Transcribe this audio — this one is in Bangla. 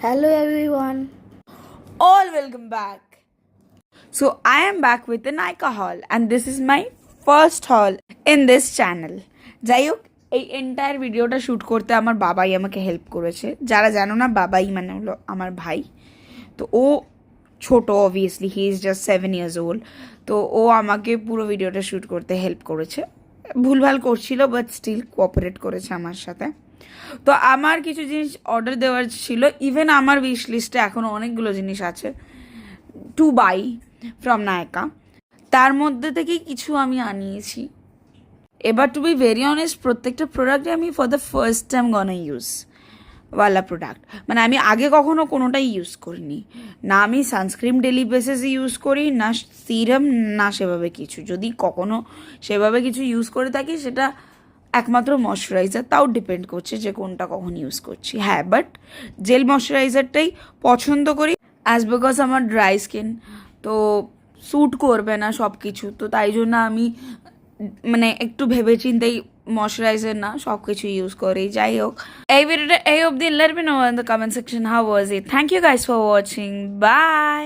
Hello everyone. All welcome back. So I am back with the Nika haul and this is my first haul in this channel. যাই হোক এই এন্টায়ার ভিডিওটা শ্যুট করতে আমার বাবাই আমাকে হেল্প করেছে। যারা জানো না, বাবাই মানে হলো আমার ভাই। তো ও ছোট, obviously he is just 7 years old। তো ও আমাকে পুরো ভিডিওটা শ্যুট করতে হেল্প করেছে। ভুলভাল করছিল বাট স্টিল কোঅপারেট করেছে আমার সাথে। তো আমার কিছু জিনিস অর্ডার দেওয়ার ছিল, ইভেন আমার উইশ লিস্টে এখনও অনেকগুলো জিনিস আছে টু বাই ফ্রম নায়কা। তার মধ্যে থেকেই কিছু আমি আনিয়েছি। এবার টু বি ভেরি অনেস্ট, প্রত্যেকটা প্রোডাক্টে আমি for the first time gonna use ওয়ালা প্রোডাক্ট। মানে আমি আগে কখনো কোনোটাই ইউজ করিনি, না আমি সানস্ক্রিন ডেলি বেসিসে ইউজ করি, না সিরাম, না সেভাবে কিছু। যদি কখনো সেভাবে কিছু ইউজ করে থাকি সেটা একমাত্র ময়শ্চারাইজার, তাও ডিপেন্ড করছে যে কোনটা কখন ইউজ করছি। হ্যাঁ, বাট জেল ময়শ্চারাইজারটাই পছন্দ করি অ্যাজ বিকজ আমার ড্রাই স্কিন, তো স্যুট করবে না সব কিছু। তো তাই জন্য আমি মানে একটু ভেবেচিন্তেই ময়শ্চারাইজার না সব কিছু ইউজ করি। যাই হোক, এই ভিডিওটা এই অবধি। Let me know in the comment section how was it. Thank you guys for watching. By.